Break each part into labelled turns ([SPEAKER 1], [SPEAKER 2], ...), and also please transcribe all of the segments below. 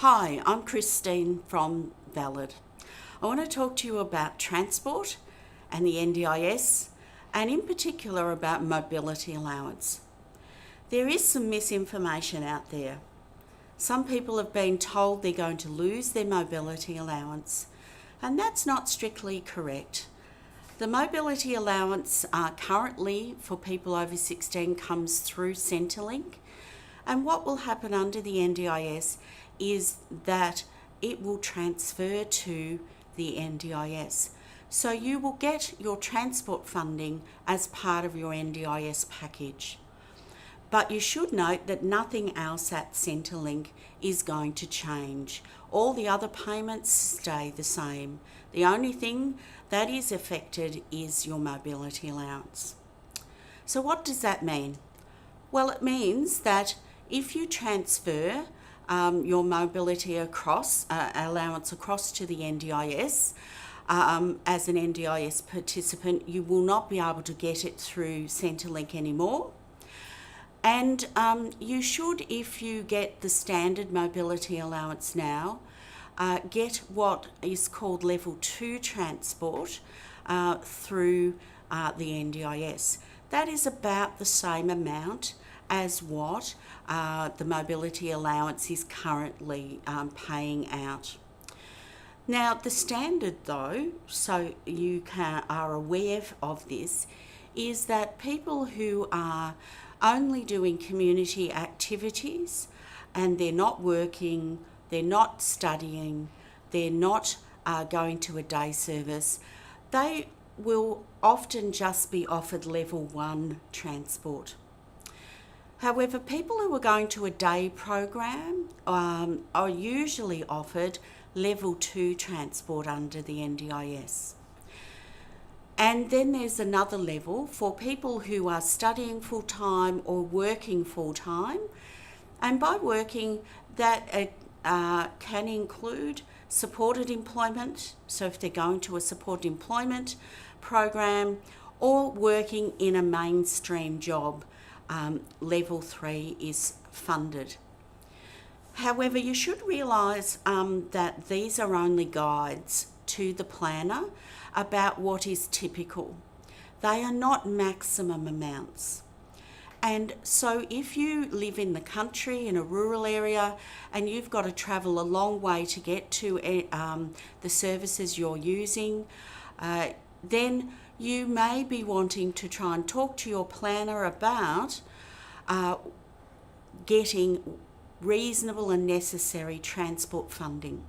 [SPEAKER 1] Hi, I'm Christine from Valid. I want to talk to you about transport and the NDIS, and in particular about mobility allowance. There is some misinformation out there. Some people have been told they're going to lose their mobility allowance, and that's not strictly correct. The mobility allowance currently for people over 16 comes through Centrelink, and what will happen under the NDIS is that it will transfer to the NDIS. So you will get your transport funding as part of your NDIS package. But you should note that nothing else at Centrelink is going to change. All the other payments stay the same. The only thing that is affected is your mobility allowance. So what does that mean? Well, it means that if you transfer your mobility allowance across to the NDIS, as an NDIS participant, you will not be able to get it through Centrelink anymore. And you should, if you get the standard mobility allowance now, get what is called level 2 transport through the NDIS. That is about the same amount as what the mobility allowance is currently paying out. Now, the standard though, so you are aware of this, is that people who are only doing community activities and they're not working, they're not studying, they're not going to a day service, they will often just be offered level 1 transport. However, people who are going to a day program are usually offered level 2 transport under the NDIS. And then there's another level for people who are studying full-time or working full-time. And by working, that can include supported employment, so if they're going to a supported employment program, or working in a mainstream job, level 3 is funded. However, you should realise that these are only guides to the planner about what is typical. They are not maximum amounts. And so if you live in the country, in a rural area, and you've got to travel a long way to get to the services you're using, then you may be wanting to try and talk to your planner about getting reasonable and necessary transport funding.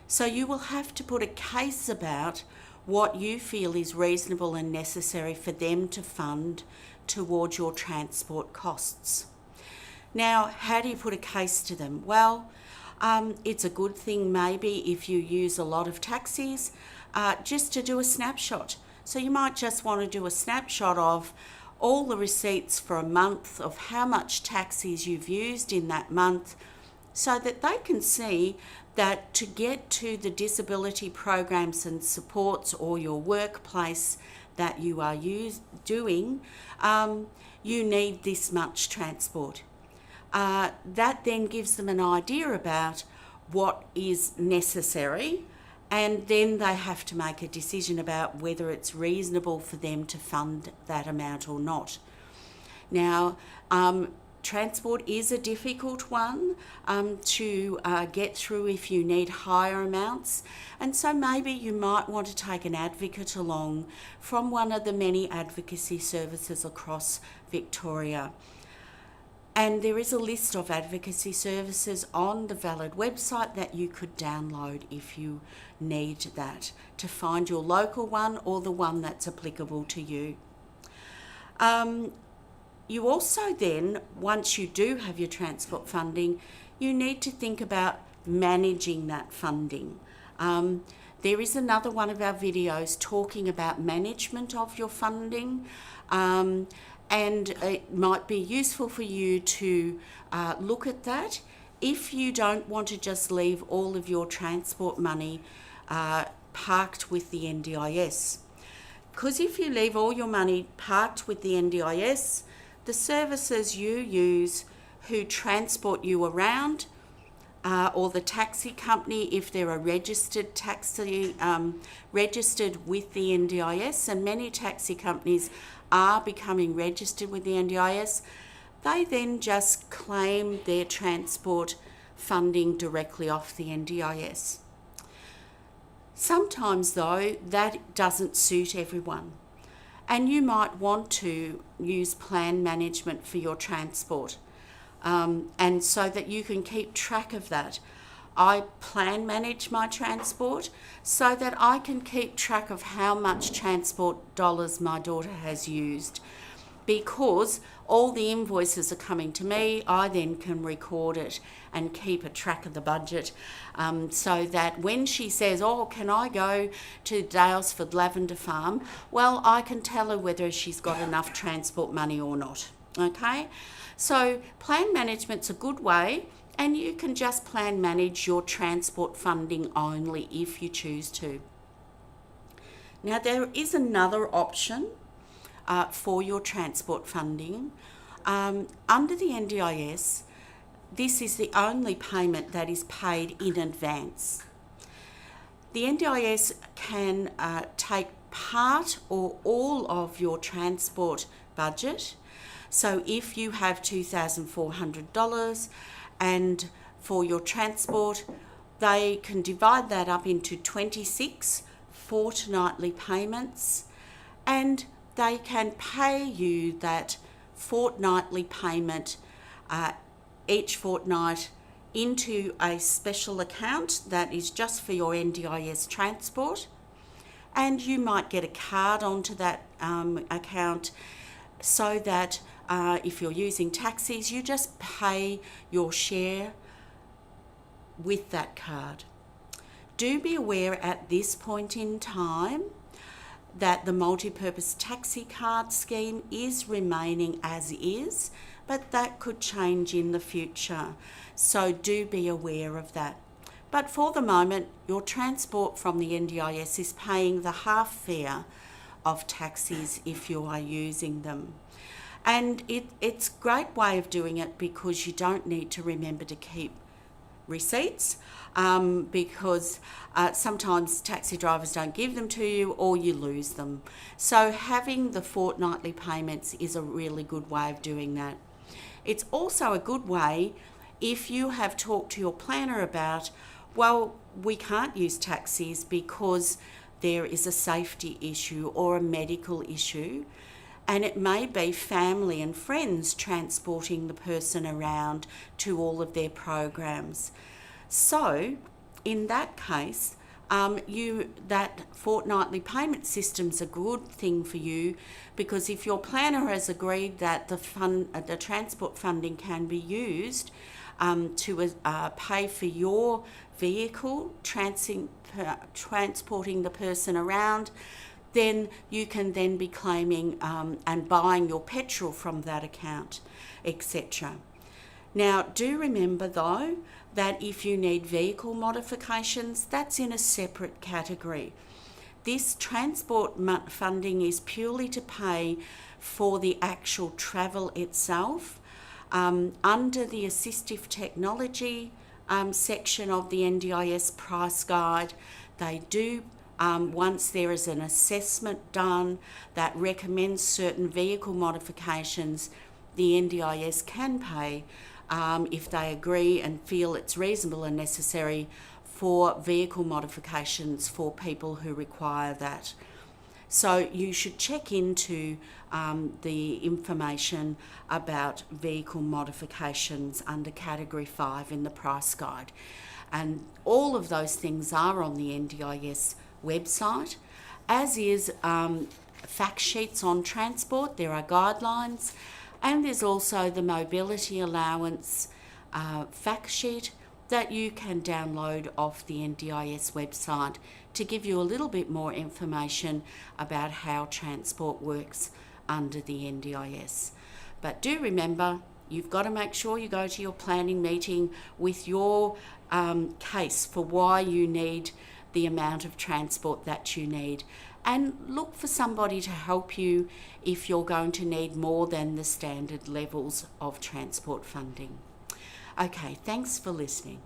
[SPEAKER 1] So you will have to put a case about what you feel is reasonable and necessary for them to fund towards your transport costs. Now, how do you put a case to them? Well, it's a good thing maybe if you use a lot of taxis, just to do a snapshot. So you might just want to do a snapshot of all the receipts for a month of how much taxis you've used in that month, so that they can see that to get to the disability programs and supports or your workplace that you are doing, you need this much transport. That then gives them an idea about what is necessary, and then they have to make a decision about whether it's reasonable for them to fund that amount or not. Now, transport is a difficult one to get through if you need higher amounts, and so maybe you might want to take an advocate along from one of the many advocacy services across Victoria. And there is a list of advocacy services on the Valid website that you could download if you need that, to find your local one or the one that's applicable to you. You also then, once you do have your transport funding, you need to think about managing that funding. There is another one of our videos talking about management of your funding, and it might be useful for you to look at that if you don't want to just leave all of your transport money parked with the NDIS. Because if you leave all your money parked with the NDIS, the services you use who transport you around or the taxi company if they're a registered taxi, registered with the NDIS, and many taxi companies are becoming registered with the NDIS, they then just claim their transport funding directly off the NDIS. Sometimes though, that doesn't suit everyone, and you might want to use plan management for your transport. And so that you can keep track of that. I plan manage my transport so that I can keep track of how much transport dollars my daughter has used. Because all the invoices are coming to me, I then can record it and keep a track of the budget, so that when she says, oh, can I go to Dalesford Lavender Farm? Well, I can tell her whether she's got enough transport money or not. Okay? So plan management's a good way, and you can just plan manage your transport funding only if you choose to. Now there is another option for your transport funding. Under the NDIS, this is the only payment that is paid in advance. The NDIS can take part or all of your transport budget. So if you have $2,400 and for your transport, they can divide that up into 26 fortnightly payments, and they can pay you that fortnightly payment each fortnight into a special account that is just for your NDIS transport, and you might get a card onto that account so that if you're using taxis, you just pay your share with that card. Do be aware at this point in time that the multi-purpose taxi card scheme is remaining as is, but that could change in the future. So do be aware of that. But for the moment, your transport from the NDIS is paying the half fare of taxis if you are using them. And it's a great way of doing it because you don't need to remember to keep receipts, because sometimes taxi drivers don't give them to you or you lose them. So having the fortnightly payments is a really good way of doing that. It's also a good way if you have talked to your planner about, well, we can't use taxis because there is a safety issue or a medical issue, and it may be family and friends transporting the person around to all of their programs. So in that case, that fortnightly payment system's a good thing for you, because if your planner has agreed that the transport funding can be used to pay for your vehicle transporting the person around, then you can then be claiming and buying your petrol from that account, etc. Now, do remember though that if you need vehicle modifications, that's in a separate category. This transport funding is purely to pay for the actual travel itself. Under the assistive technology section of the NDIS price guide, they do once there is an assessment done that recommends certain vehicle modifications, the NDIS can pay if they agree and feel it's reasonable and necessary for vehicle modifications for people who require that. So you should check into the information about vehicle modifications under Category 5 in the price guide. And all of those things are on the NDIS website, as is fact sheets on transport. There are guidelines, and there's also the mobility allowance fact sheet that you can download off the NDIS website to give you a little bit more information about how transport works under the NDIS. But do remember, you've got to make sure you go to your planning meeting with your case for why you need the amount of transport that you need, and look for somebody to help you if you're going to need more than the standard levels of transport funding. Okay, thanks for listening.